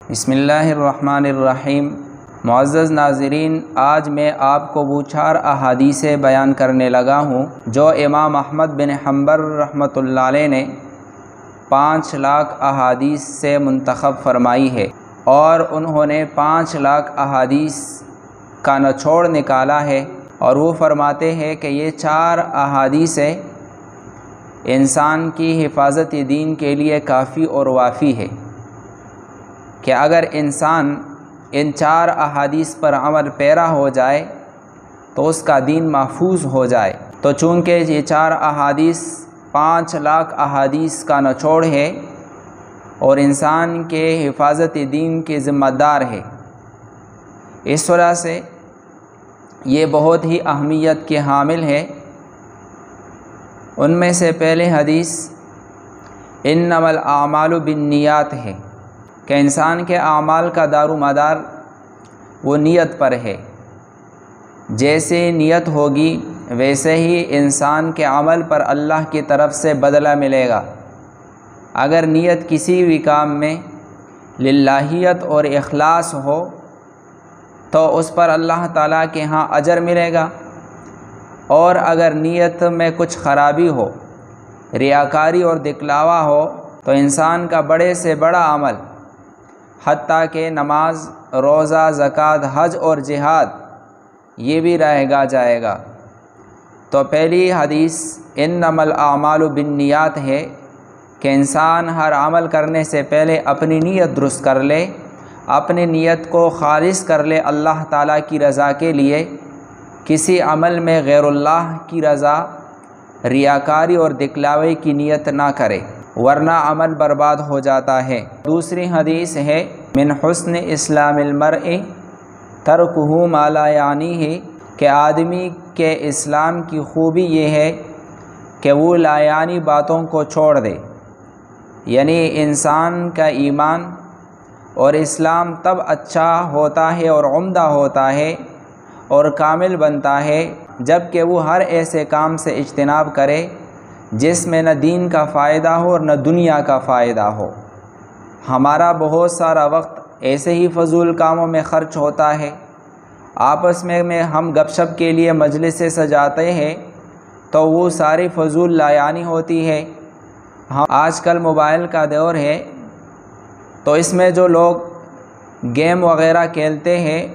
بسم اللہ الرحمن الرحیم۔ معزز ناظرین، آج میں آپ کو وہ 4 احادیثیں بیان کرنے لگا ہوں جو امام احمد بن حنبل رحمۃ اللہ علیہ نے 5 لاکھ احادیث سے منتخب فرمائی ہے، اور انہوں نے 5 لاکھ احادیث کا نچوڑ نکالا ہے، اور وہ فرماتے ہیں کہ یہ 4 احادیثیں انسان کی حفاظت دین کے لیے کافی اور وافی ہے کہ اگر انسان ان 4 احادیث پر عمل پیرا ہو جائے تو اس کا دین محفوظ ہو جائے۔ تو چونکہ یہ 4 احادیث 5 لاکھ احادیث کا نچوڑ ہے اور انسان کے حفاظت دین کے ذمہ دار ہے، اس وجہ سے یہ بہت ہی اہمیت کے حامل ہے۔ ان میں سے پہلے حدیث انما الاعمال بالنیات ہے کہ انسان کے اعمال کا دار و مدار وہ نیت پر ہے۔ جیسے نیت ہوگی ویسے ہی انسان کے عمل پر اللہ کی طرف سے بدلہ ملے گا۔ اگر نیت کسی بھی کام میں للہیت اور اخلاص ہو تو اس پر اللہ تعالیٰ کے ہاں اجر ملے گا، اور اگر نیت میں کچھ خرابی ہو، ریاکاری اور دکھلاوا ہو، تو انسان کا بڑے سے بڑا عمل حتیٰ کہ نماز، روزہ، زکوٰۃ، حج اور جہاد یہ بھی رہ جائے گا۔ تو پہلی حدیث انما الاعمال بالنیات ہے کہ انسان ہر عمل کرنے سے پہلے اپنی نیت درست کر لے، اپنی نیت کو خالص کر لے اللہ تعالیٰ کی رضا کے لیے، کسی عمل میں غیر اللہ کی رضا، ریاکاری اور دکھلاوے کی نیت نہ کرے، ورنہ عمل برباد ہو جاتا ہے۔ دوسری حدیث ہے من حسن اسلام المرء ترکہ ما لا یعنیہ کہ آدمی کے اسلام کی خوبی یہ ہے کہ وہ لا یعنی باتوں کو چھوڑ دے۔ یعنی انسان کا ایمان اور اسلام تب اچھا ہوتا ہے اور عمدہ ہوتا ہے اور کامل بنتا ہے جب کہ وہ ہر ایسے کام سے اجتناب کرے جس میں نہ دین کا فائدہ ہو اور نہ دنیا کا فائدہ ہو۔ ہمارا بہت سارا وقت ایسے ہی فضول کاموں میں خرچ ہوتا ہے۔ آپس میں ہم گپ شپ کے لیے مجلسیں سجاتے ہیں تو وہ ساری فضول لا یعنی ہوتی ہے۔ آج کل موبائل کا دور ہے تو اس میں جو لوگ گیم وغیرہ کھیلتے ہیں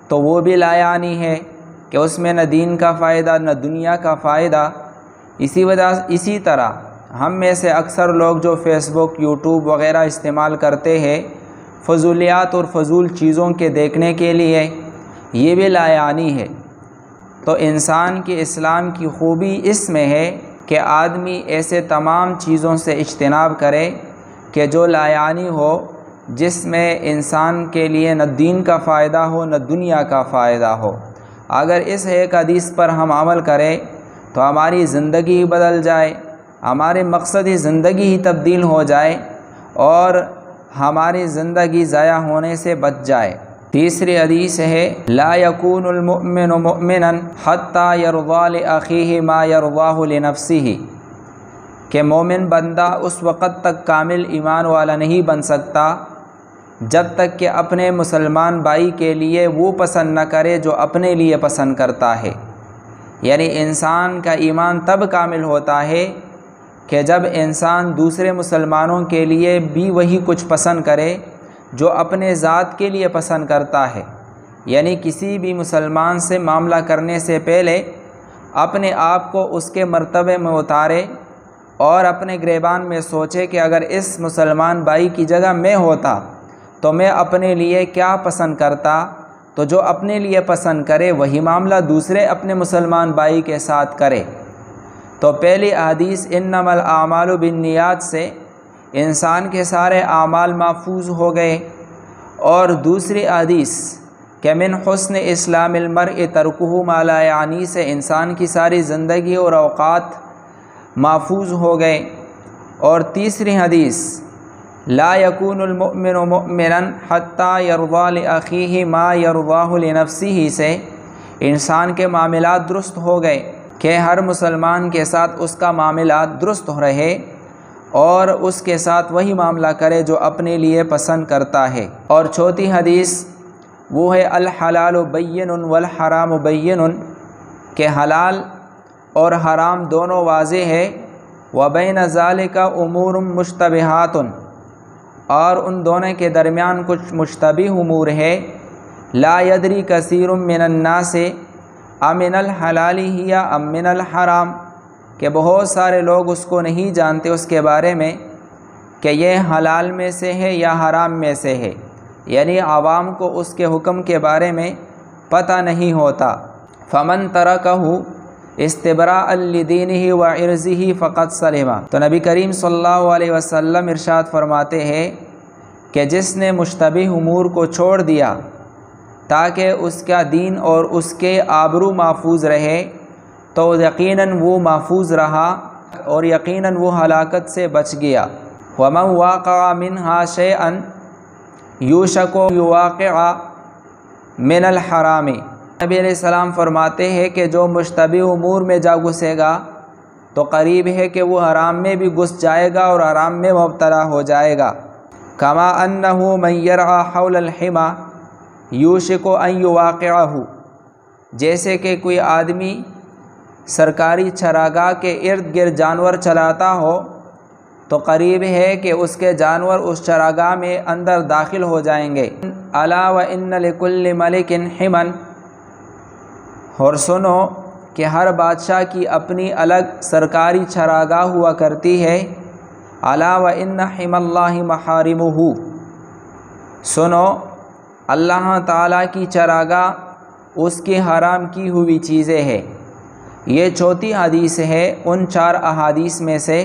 تو وہ بھی لا یعنی ہے کہ اس میں نہ دین کا فائدہ نہ دنیا کا فائدہ۔ اسی طرح ہم میں سے اکثر لوگ جو فیس بک، یوٹیوب وغیرہ استعمال کرتے ہیں فضولیات اور فضول چیزوں کے دیکھنے کے لیے، یہ بھی لا یعنی ہے۔ تو انسان کے اسلام کی خوبی اس میں ہے کہ آدمی ایسے تمام چیزوں سے اجتناب کرے کہ جو لا یعنی ہو، جس میں انسان کے لیے نہ دین کا فائدہ ہو نہ دنیا کا فائدہ ہو۔ اگر اس ایک حدیث پر ہم عمل کریں تو ہماری زندگی بدل جائے، ہمارے مقصد ہی زندگی ہی تبدیل ہو جائے اور ہماری زندگی ضائع ہونے سے بچ جائے۔ تیسری حدیث ہے لا یکون المؤمن مؤمنا حتی یرضی لاخیہ ما یرضاہ لنفسہ کہ مومن بندہ اس وقت تک کامل ایمان والا نہیں بن سکتا جب تک کہ اپنے مسلمان بھائی کے لیے وہ پسند نہ کرے جو اپنے لیے پسند کرتا ہے۔ یعنی انسان کا ایمان تب کامل ہوتا ہے کہ جب انسان دوسرے مسلمانوں کے لیے بھی وہی کچھ پسند کرے جو اپنے ذات کے لیے پسند کرتا ہے۔ یعنی کسی بھی مسلمان سے معاملہ کرنے سے پہلے اپنے آپ کو اس کے مرتبے میں اتارے اور اپنے گریبان میں سوچے کہ اگر اس مسلمان بھائی کی جگہ میں ہوتا تو میں اپنے لیے کیا پسند کرتا، تو جو اپنے لیے پسند کرے وہی معاملہ دوسرے اپنے مسلمان بھائی کے ساتھ کرے۔ تو پہلی حدیث انما الاعمال بالنیات سے انسان کے سارے اعمال محفوظ ہو گئے، اور دوسری حدیث کہ من حسن اسلام المرء ترکہ ما لا یعنی سے انسان کی ساری زندگی اور اوقات محفوظ ہو گئے، اور تیسری حدیث لا یکون المؤمن مؤمنا حتی یرضی لاخیہ ما یرضاہ لنفسہ سے انسان کے معاملات درست ہو گئے کہ ہر مسلمان کے ساتھ اس کا معاملات درست رہے، اور اس کے ساتھ وہی معاملہ کرے جو اپنے لیے پسند کرتا ہے۔ اور چوتھی حدیث وہ ہے الحلال بین والحرام بین، کہ حلال اور حرام دونوں واضح ہے، وبین ذالک امور مشتبہات، اور ان دونوں کے درمیان کچھ مشتبہ امور ہے، لا یدری کثیر من الناس امن الحلال ہی ام من الحرام، کہ بہت سارے لوگ اس کو نہیں جانتے اس کے بارے میں کہ یہ حلال میں سے ہے یا حرام میں سے ہے، یعنی عوام کو اس کے حکم کے بارے میں پتہ نہیں ہوتا۔ فمن ترکہ استبراء لدینہ وعرضہ فقد سلم، تو نبی کریم صلی اللہ علیہ وسلم ارشاد فرماتے ہیں کہ جس نے مشتبہ امور کو چھوڑ دیا تاکہ اس کا دین اور اس کے آبرو محفوظ رہے، تو یقیناً وہ محفوظ رہا اور یقیناً وہ ہلاکت سے بچ گیا۔ ومن واقع منہا شیئا یوشک یواقع من الحرام، نبی علیہ السلام فرماتے ہیں کہ جو مشتبہ امور میں جا گھسے گا تو قریب ہے کہ وہ حرام میں بھی گھس جائے گا اور حرام میں مبتلا ہو جائے گا۔ کما انہ من یرعى حول الحمى یوشک ان یواقعہ، جیسے کہ کوئی آدمی سرکاری چراگاہ کے ارد گرد جانور چلاتا ہو تو قریب ہے کہ اس کے جانور اس چراگاہ میں اندر داخل ہو جائیں گے۔ الا وان لکل ملک حما، اور سنو کہ ہر بادشاہ کی اپنی الگ سرکاری چراگاہ ہوا کرتی ہے۔ الا وان حمی اللہ محارمہ، سنو اللہ تعالیٰ کی چراگاہ اس کی حرام کی ہوئی چیزیں ہیں۔ یہ چوتھی حدیث ہے ان 4 احادیث میں سے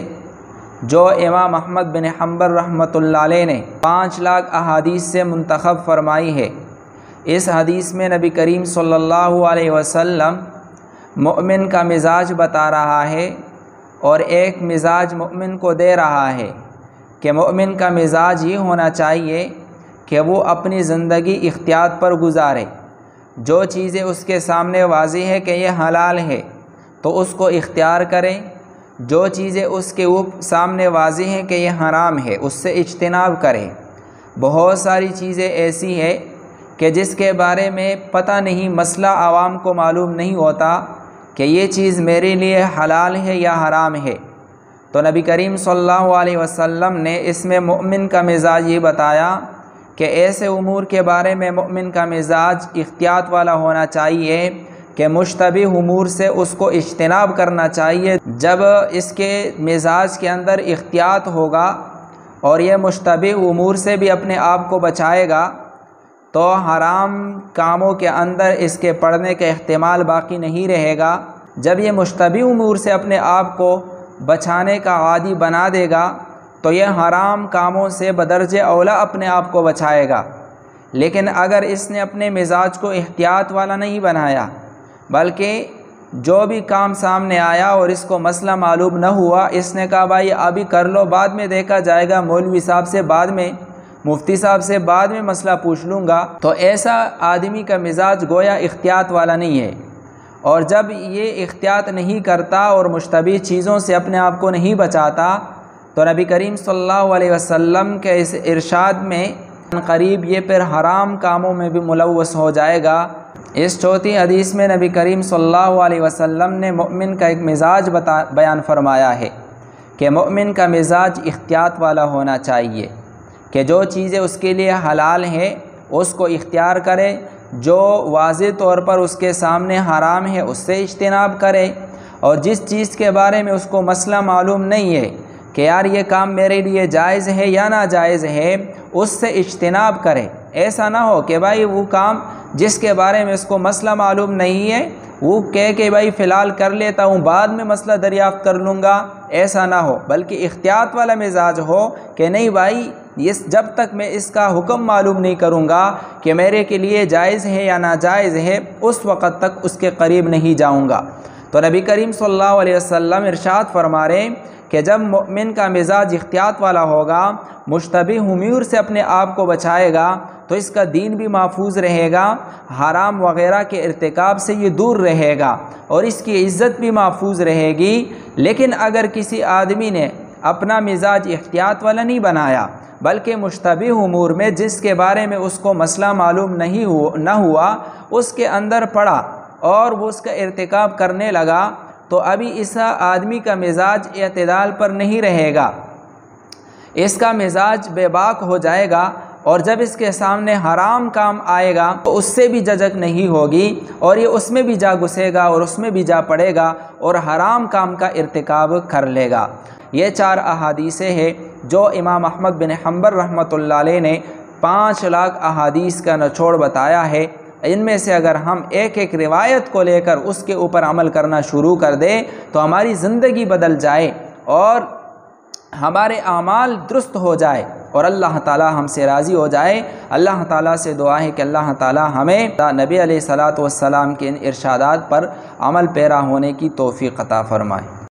جو امام احمد بن حنبل رحمۃ اللہ علیہ نے 5 لاکھ احادیث سے منتخب فرمائی ہے۔ اس حدیث میں نبی کریم صلی اللہ علیہ وسلم مؤمن کا مزاج بتا رہا ہے اور ایک مزاج مؤمن کو دے رہا ہے کہ مؤمن کا مزاج یہ ہونا چاہیے کہ وہ اپنی زندگی احتیاط پر گزارے۔ جو چیزیں اس کے سامنے واضح ہے کہ یہ حلال ہے تو اس کو اختیار کرے، جو چیزیں اس کے سامنے واضح ہیں کہ یہ حرام ہے اس سے اجتناب کرے۔ بہت ساری چیزیں ایسی ہیں کہ جس کے بارے میں پتہ نہیں، مسئلہ عوام کو معلوم نہیں ہوتا کہ یہ چیز میرے لیے حلال ہے یا حرام ہے، تو نبی کریم صلی اللہ علیہ وسلم نے اس میں مؤمن کا مزاج یہ بتایا کہ ایسے امور کے بارے میں مؤمن کا مزاج احتیاط والا ہونا چاہیے کہ مشتبہ امور سے اس کو اجتناب کرنا چاہیے۔ جب اس کے مزاج کے اندر احتیاط ہوگا اور یہ مشتبہ امور سے بھی اپنے آپ کو بچائے گا تو حرام کاموں کے اندر اس کے پڑنے کا احتمال باقی نہیں رہے گا۔ جب یہ مشتبہ امور سے اپنے آپ کو بچانے کا عادی بنا دے گا تو یہ حرام کاموں سے بدرجہ اولا اپنے آپ کو بچائے گا۔ لیکن اگر اس نے اپنے مزاج کو احتیاط والا نہیں بنایا بلکہ جو بھی کام سامنے آیا اور اس کو مسئلہ معلوم نہ ہوا، اس نے کہا بھائی ابھی کر لو، بعد میں دیکھا جائے گا، مولوی صاحب سے بعد میں، مفتی صاحب سے بعد میں مسئلہ پوچھ لوں گا، تو ایسا آدمی کا مزاج گویا احتیاط والا نہیں ہے۔ اور جب یہ احتیاط نہیں کرتا اور مشتبہ چیزوں سے اپنے آپ کو نہیں بچاتا تو نبی کریم صلی اللہ علیہ وسلم کے اس ارشاد میں قریب یہ پھر حرام کاموں میں بھی ملوث ہو جائے گا۔ اس چوتھی حدیث میں نبی کریم صلی اللہ علیہ وسلم نے مؤمن کا ایک مزاج بیان فرمایا ہے کہ مؤمن کا مزاج احتیاط والا ہونا چاہیے کہ جو چیزیں اس کے لیے حلال ہیں اس کو اختیار کرے، جو واضح طور پر اس کے سامنے حرام ہے اس سے اجتناب کرے، اور جس چیز کے بارے میں اس کو مسئلہ معلوم نہیں ہے کہ یار یہ کام میرے لیے جائز ہے یا ناجائز ہے، اس سے اجتناب کرے۔ ایسا نہ ہو کہ بھائی وہ کام جس کے بارے میں اس کو مسئلہ معلوم نہیں ہے وہ کہے کہ بھائی فی الحال کر لیتا ہوں، بعد میں مسئلہ دریافت کر لوں گا، ایسا نہ ہو، بلکہ احتیاط والا مزاج ہو کہ نہیں بھائی جب تک میں اس کا حکم معلوم نہیں کروں گا کہ میرے کے لیے جائز ہے یا ناجائز ہے، اس وقت تک اس کے قریب نہیں جاؤں گا۔ تو نبی کریم صلی اللہ علیہ وسلم ارشاد فرما رہے کہ جب مؤمن کا مزاج احتیاط والا ہوگا، مشتبہ امور سے اپنے آپ کو بچائے گا تو اس کا دین بھی محفوظ رہے گا، حرام وغیرہ کے ارتکاب سے یہ دور رہے گا اور اس کی عزت بھی محفوظ رہے گی۔ لیکن اگر کسی آدمی نے اپنا مزاج احتیاط والا نہیں بنایا، بلکہ مشتبہ امور میں جس کے بارے میں اس کو مسئلہ معلوم نہ ہوا اس کے اندر پڑا اور وہ اس کا ارتکاب کرنے لگا، تو ابھی اس آدمی کا مزاج اعتدال پر نہیں رہے گا، اس کا مزاج بے باک ہو جائے گا، اور جب اس کے سامنے حرام کام آئے گا تو اس سے بھی جھجک نہیں ہوگی، اور یہ اس میں بھی جا گھسے گا اور اس میں بھی جا پڑے گا اور حرام کام کا ارتکاب کر لے گا۔ یہ 4 احادیثیں ہیں جو امام احمد بن حنبل رحمۃ اللہ علیہ نے 5 لاکھ احادیث کا نچوڑ بتایا ہے۔ ان میں سے اگر ہم ایک ایک روایت کو لے کر اس کے اوپر عمل کرنا شروع کر دیں تو ہماری زندگی بدل جائے اور ہمارے اعمال درست ہو جائے اور اللہ تعالی ہم سے راضی ہو جائے۔ اللہ تعالیٰ سے دعا ہے کہ اللہ تعالیٰ ہمیں نبی علیہ الصلاۃ والسلام کے ان ارشادات پر عمل پیرا ہونے کی توفیق عطا فرمائے۔